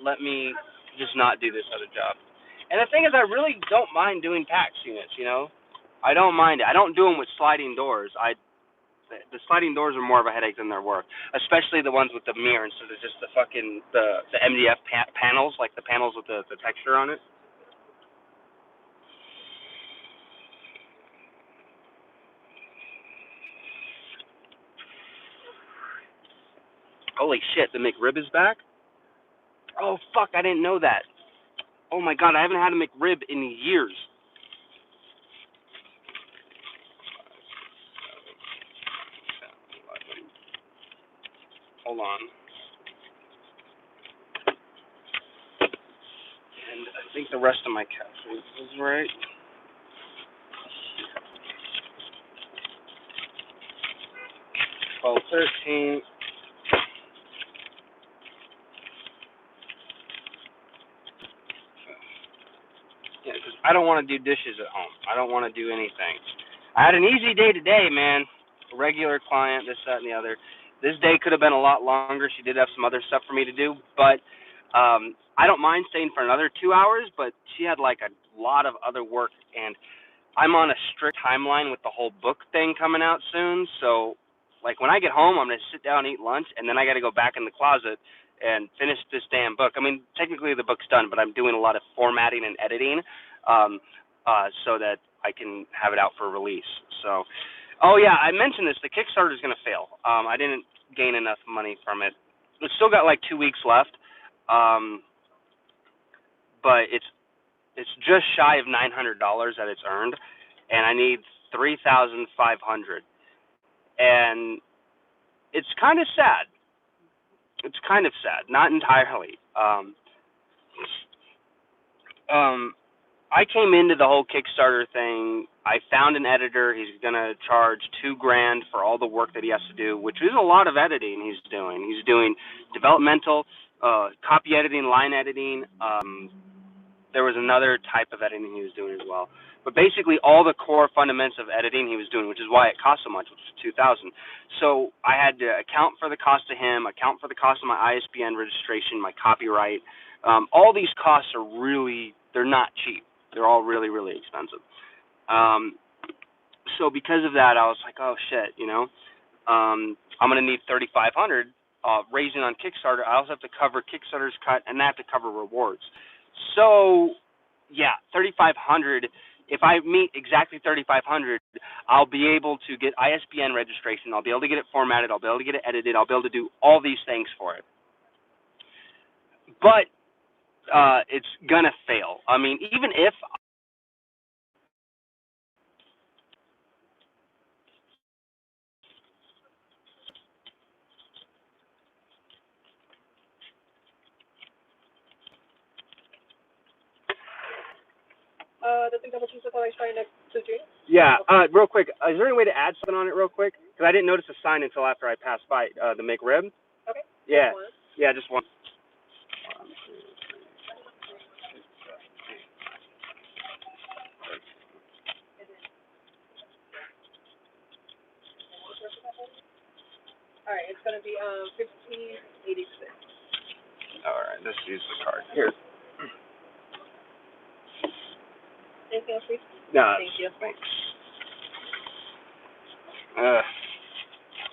Let me just not do this other job. And the thing is, I really don't mind doing PAX units. You know, I don't mind it. I don't do them with sliding doors. The sliding doors are more of a headache than they're worth, especially the ones with the mirror instead of just the fucking the MDF panels, like the panels with the texture on it. Holy shit, the McRib is back? Oh fuck, I didn't know that. Oh my god, I haven't had a McRib in years. Hold on. And I think the rest of my cat food is right. 12, 13. Yeah, because I don't want to do dishes at home. I don't want to do anything. I had an easy day today, man. A regular client, this, that, and the other. This day could have been a lot longer. She did have some other stuff for me to do, but I don't mind staying for another 2 hours, but she had like a lot of other work, and I'm on a strict timeline with the whole book thing coming out soon, so like when I get home, I'm going to sit down and eat lunch, and then I got to go back in the closet and finish this damn book. I mean, technically the book's done, but I'm doing a lot of formatting and editing so that I can have it out for release. So, oh yeah, I mentioned this. The Kickstarter is going to fail. I didn't gain enough money from it. It's still got like 2 weeks left, but it's just shy of $900 that it's earned, and I need $3,500, and it's kind of sad. It's kind of sad, not entirely. I came into the whole Kickstarter thing. I found an editor. He's gonna charge $2,000 for all the work that he has to do, which is a lot of editing he's doing. He's doing developmental, copy editing, line editing. There was another type of editing he was doing as well. But basically all the core fundamentals of editing he was doing, which is why it cost so much, which was $2,000. So I had to account for the cost to him, account for the cost of my ISBN registration, my copyright. All these costs are really, they're not cheap. They're all really, really expensive. So because of that, I was like, oh shit, you know, I'm gonna need $3,500 raising on Kickstarter. I also have to cover Kickstarter's cut, and I have to cover rewards. So, yeah, $3,500. If I meet exactly $3,500, I'll be able to get ISBN registration. I'll be able to get it formatted. I'll be able to get it edited. I'll be able to do all these things for it. But it's gonna fail. I mean, even if the double cheese with the rice fry next to June? yeah, real quick, is there any way to add something on it real quick? Because I didn't notice a sign until after I passed by the McRib. Okay. Yeah, yeah, just one. it's gonna be 1586. All right, let's use the card here. Anything else, please? No, Thank you. Thanks. I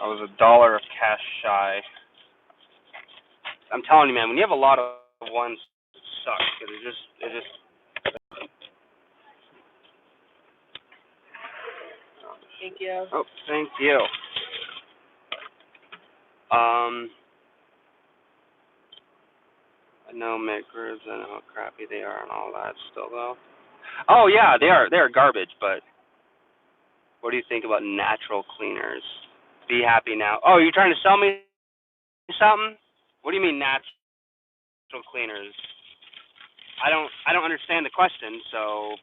was $1 of cash shy. I'm telling you, man, when you have a lot of ones, it sucks because it just. Thank you. Oh, thank you. I know microbes. I know how crappy they are and all that still though. Oh yeah, they are garbage. But what do you think about natural cleaners? Be happy now. Oh, you're trying to sell me something? What do you mean natural cleaners? I don't understand the question. So.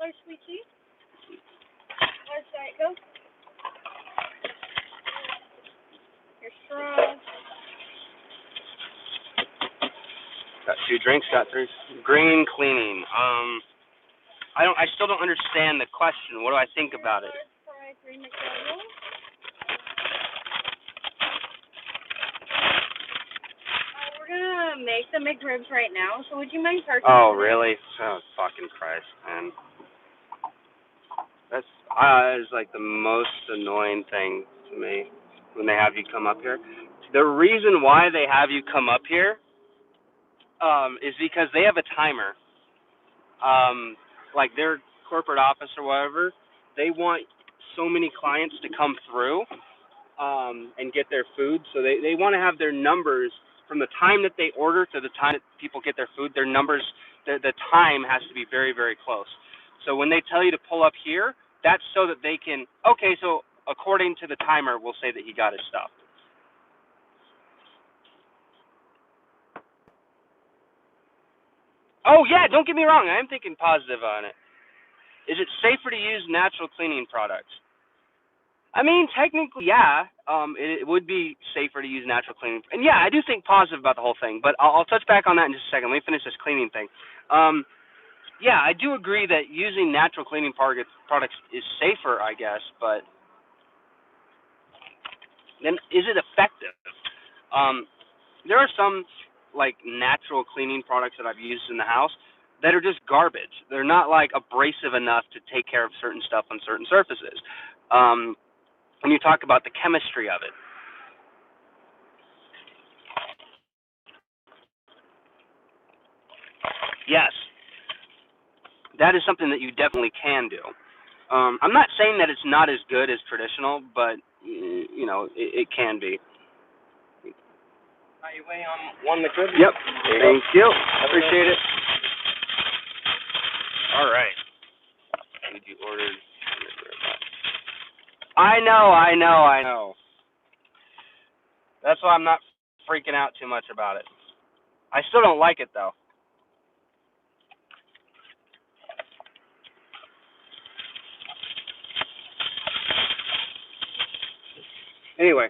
Large sweet tea. Large Diet Coke. Your straw. Got 2 drinks. Got 3. Green cleaning. I still don't understand the question. What do I think about it? Fried green McDonald's. We're gonna make the McRibs right now, so would you mind parking? Oh, really? Oh, fucking Christ, man. That's is like the most annoying thing to me when they have you come up here. The reason why they have you come up here is because they have a timer. Like their corporate office or whatever, they want so many clients to come through and get their food. So they want to have their numbers from the time that they order to the time that people get their food. Their numbers, the time has to be very, very close. So when they tell you to pull up here, that's so that they can, okay, so according to the timer, we'll say that he got his stuff. Oh, yeah, don't get me wrong. I am thinking positive on it. Is it safer to use natural cleaning products? I mean, technically, yeah, it would be safer to use natural cleaning. And, yeah, I do think positive about the whole thing, but I'll touch back on that in just a second. Let me finish this cleaning thing. Yeah, I do agree that using natural cleaning products is safer, I guess, but then is it effective? There are some, like, natural cleaning products that I've used in the house that are just garbage. They're not, like, abrasive enough to take care of certain stuff on certain surfaces. When you talk about the chemistry of it. Yes, that is something that you definitely can do. I'm not saying that it's not as good as traditional, but, you know, it can be. You weigh on one McRib? Yep. Thank you. Appreciate it. All right. You ordered. I know. That's why I'm not freaking out too much about it. I still don't like it though. Anyway.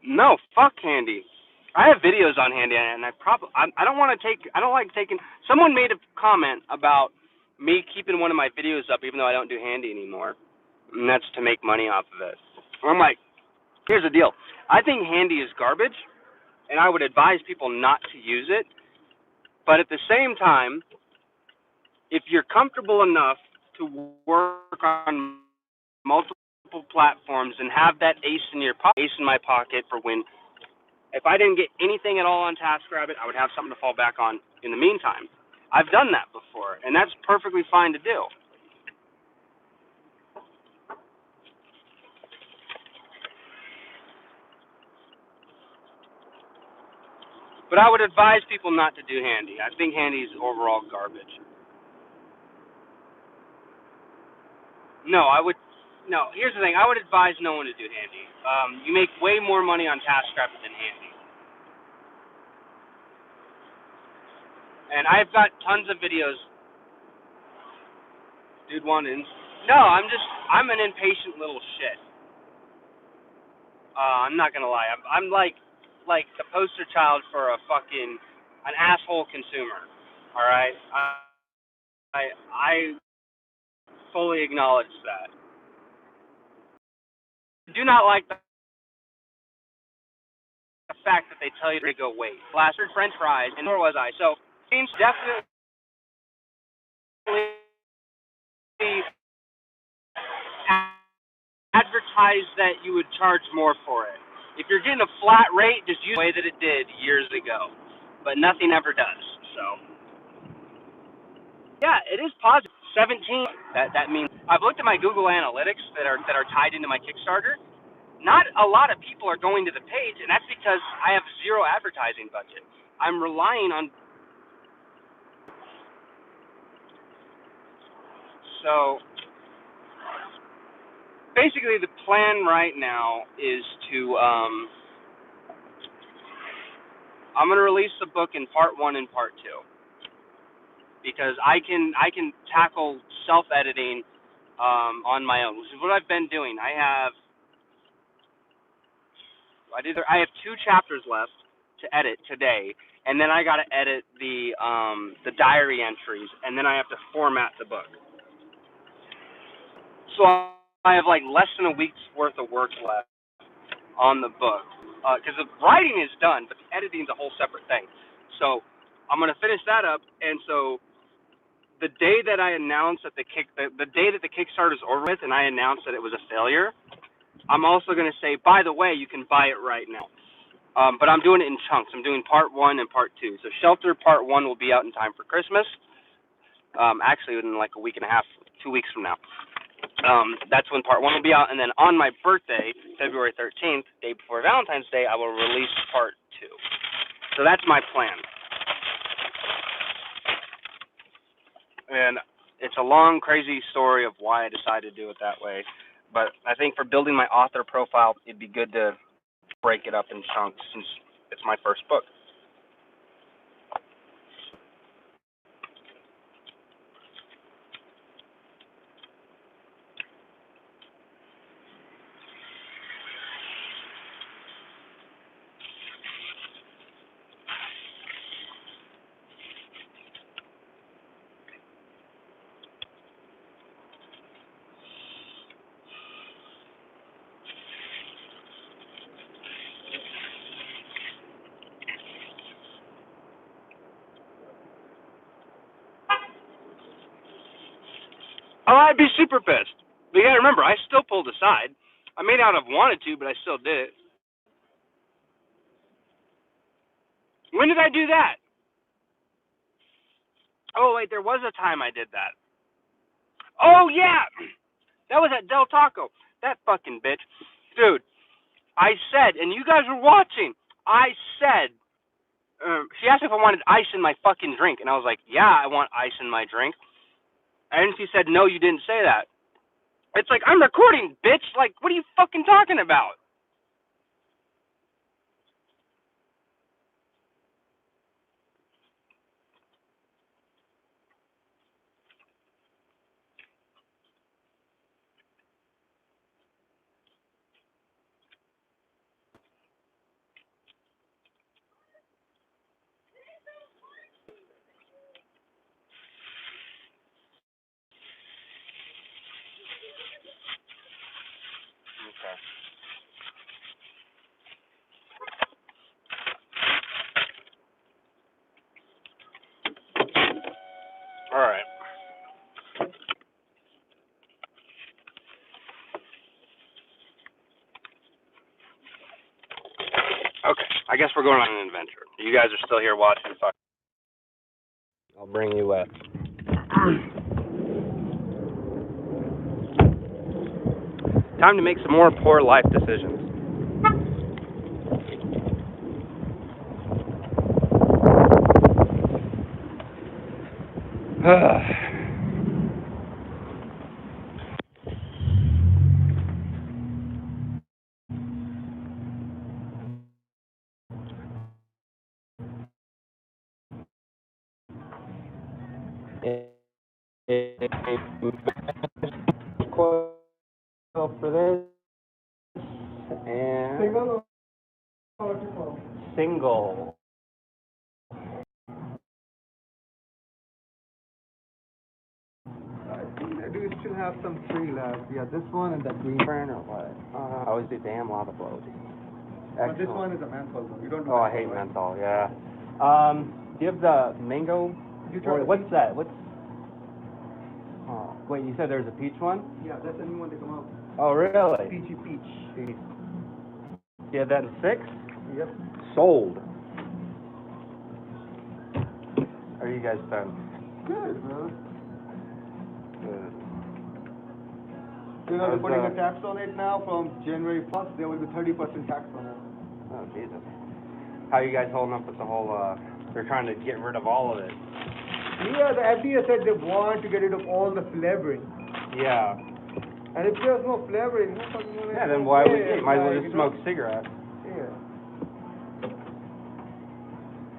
No, fuck Handy. I have videos on Handy, and I don't want to take. I don't like taking. Someone made a comment about me keeping one of my videos up, even though I don't do Handy anymore, and that's to make money off of it. I'm like, here's the deal. I think Handy is garbage, and I would advise people not to use it. But at the same time, if you're comfortable enough to work on multiple platforms and have that ace in my pocket for when, if I didn't get anything at all on TaskRabbit, I would have something to fall back on in the meantime. I've done that before, and that's perfectly fine to do. But I would advise people not to do Handy. I think Handy is overall garbage. No, here's the thing. I would advise no one to do Handy. You make way more money on TaskRabbit than Handy. And I've got tons of videos. Dude, no, I'm an impatient little shit. I'm not gonna lie. I'm like, like the poster child for an asshole consumer. All right, I fully acknowledge that. I do not like the fact that they tell you to go wait. Blasted French fries, and nor was I. So seems definitely advertise that you would charge more for it. If you're getting a flat rate, just use the way that it did years ago. But nothing ever does. So yeah, it is positive. 17. That means I've looked at my Google Analytics that are tied into my Kickstarter. Not a lot of people are going to the page, and that's because I have zero advertising budget. I'm relying on. So basically, the plan right now is to I'm going to release the book in part 1 and part 2 because I can tackle self-editing on my own, which is what I've been doing. I have 2 chapters left to edit today, and then I got to edit the diary entries, and then I have to format the book. So I have like less than a week's worth of work left on the book because the writing is done, but the editing is a whole separate thing. So I'm gonna finish that up, and so the day that I announced that the day that the Kickstarter is over with, and I announced that it was a failure, I'm also gonna say, by the way, you can buy it right now. But I'm doing it in chunks. I'm doing part 1 and part 2. So Shelter part 1 will be out in time for Christmas. Actually, within like a week and a half, 2 weeks from now. That's when part 1 will be out, and then on my birthday, February 13th, day before Valentine's Day, I will release part 2. So that's my plan. And it's a long, crazy story of why I decided to do it that way. But I think for building my author profile, it'd be good to break it up in chunks since it's my first book. Oh, I'd be super pissed. But you gotta remember, I still pulled aside. I may not have wanted to, but I still did it. When did I do that? Oh, wait, there was a time I did that. Oh, yeah! That was at Del Taco. That fucking bitch. Dude, I said, and you guys were watching, I said, she asked if I wanted ice in my fucking drink, and I was like, yeah, I want ice in my drink. And she said, no, you didn't say that. It's like, I'm recording, bitch. Like, what are you fucking talking about? Okay. All right. Okay. I guess we're going on an adventure. You guys are still here watching. Fuck. I'll bring you up. Time to make some more poor life decisions. For this and Single. I do still have some free left. Yeah, this one and that green. Burn or what? I always do damn lava float. But this one is a menthol though. You don't do Oh, I menthol, hate right? menthol, yeah. Do you have the mango? You try Wait, what's that? What's... Oh, wait, you said there's a peach one? Yeah, that's the new one to come out. Oh, really? Peachy peach. You have that in 6? Yep. Sold. How are you guys done? Good, man. Good. You know, they're putting a tax on it now from January 1st. There will be 30% tax on it. Oh, Jesus. How are you guys holding up with the whole, they're trying to get rid of all of it? Yeah, the FDA said they want to get rid of all the flavoring. Yeah. And if there's no flavoring, no fucking Yeah, then why would you? Might as well just smoke cigarettes. Yeah.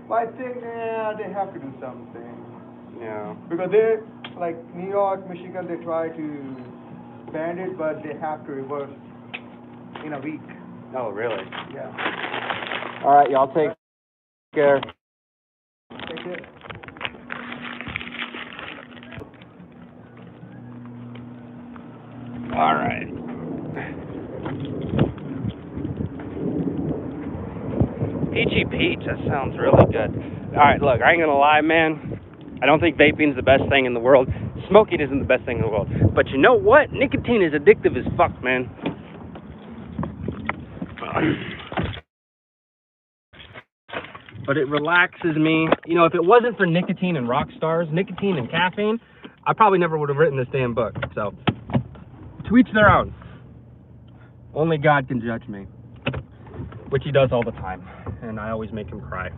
But I think, they have to do something. Yeah. Because they, like New York, Michigan, they try to ban it, but they have to reverse in a week. Oh, really? Yeah. All right, y'all take care. Take care. All right. Peachy peach, that sounds really good. All right, look, I ain't gonna lie, man. I don't think vaping's the best thing in the world. Smoking isn't the best thing in the world. But you know what? Nicotine is addictive as fuck, man. But it relaxes me. You know, if it wasn't for nicotine and rock stars, nicotine and caffeine, I probably never would have written this damn book. So, to each their own. Only God can judge me. Which he does all the time. And I always make him cry.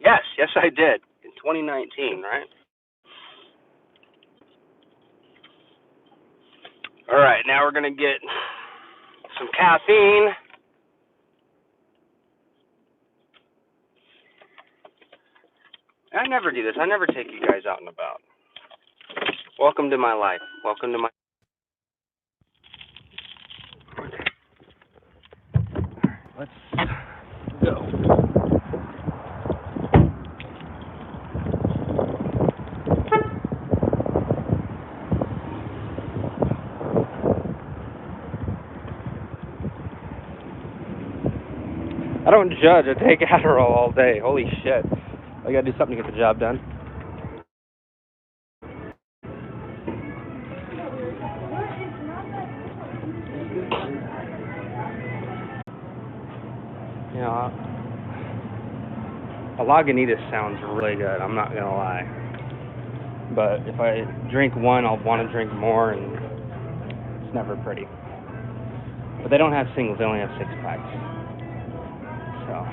Yes, I did. In 2019, right? All right, now we're going to get some caffeine. I never do this. I never take you guys out and about. Welcome to my life. Welcome to my... Let's go. I don't judge. I take Adderall all day. Holy shit. I gotta do something to get the job done. You know, a Lagunitas sounds really good. I'm not gonna lie. But if I drink one, I'll want to drink more, and it's never pretty. But they don't have singles. They only have 6-packs. So...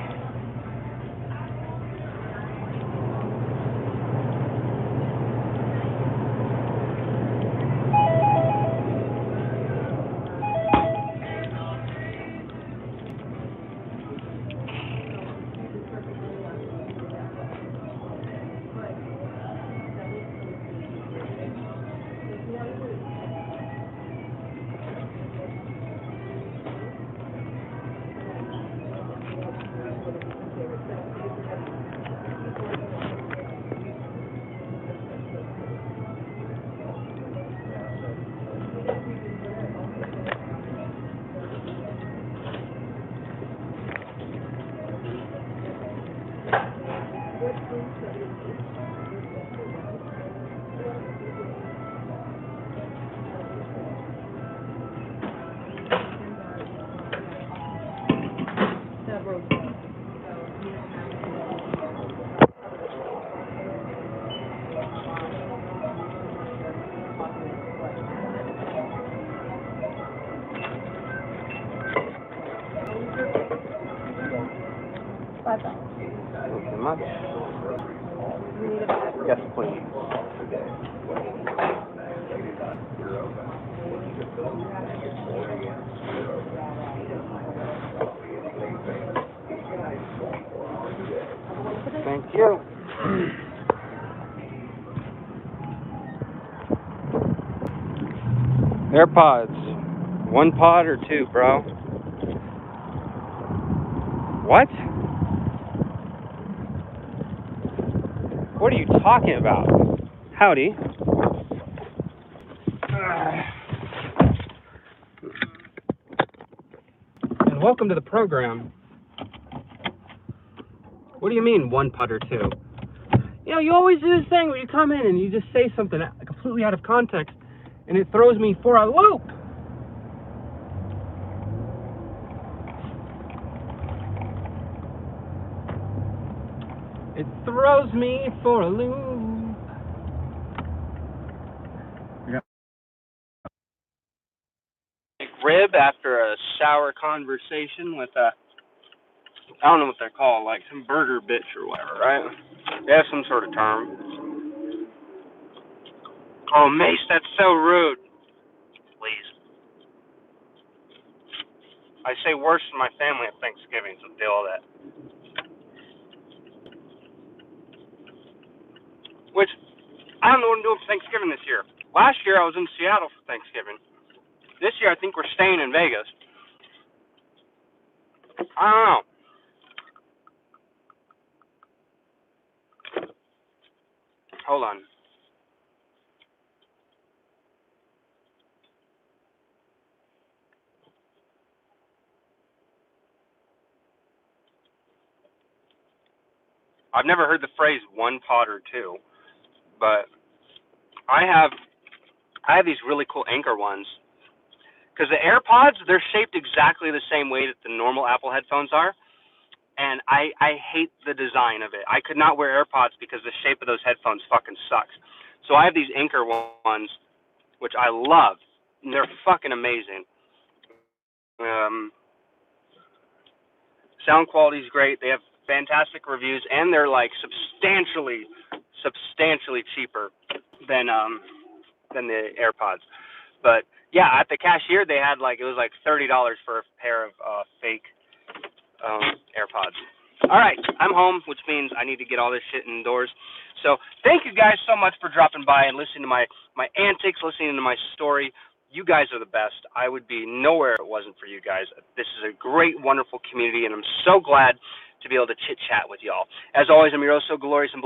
Thank you much. Yes, please. Thank you. AirPods. 1 pod or 2, bro? What? What are you talking about? Howdy. And welcome to the program. What do you mean 1 pod or 2? You know, you always do this thing where you come in and you just say something completely out of context, and it throws me for a loop. It throws me for a loop. Yeah. Rib after a sour conversation with a, I don't know what they're called, like some burger bitch or whatever, right? They have some sort of term. Oh, Mace, that's so rude. Please. I say worse than my family at Thanksgiving, so deal with that. Which, I don't know what I'm doing for Thanksgiving this year. Last year I was in Seattle for Thanksgiving. This year I think we're staying in Vegas. I don't know. Hold on. I've never heard the phrase 1 pod or 2, but I have these really cool Anchor ones. Because the AirPods, they're shaped exactly the same way that the normal Apple headphones are. And I hate the design of it. I could not wear AirPods because the shape of those headphones fucking sucks. So I have these Anchor ones, which I love. And they're fucking amazing. Sound quality's great. They have fantastic reviews, and they're like substantially cheaper than the AirPods. But yeah, at the cashier they had it was like $30 for a pair of fake AirPods. All right, I'm home, which means I need to get all this shit indoors. So thank you guys so much for dropping by and listening to my antics, listening to my story. You guys are the best. I would be nowhere if it wasn't for you guys. This is a great, wonderful community, and I'm so glad to be able to chit-chat with y'all. As always, I'm your oh so glorious and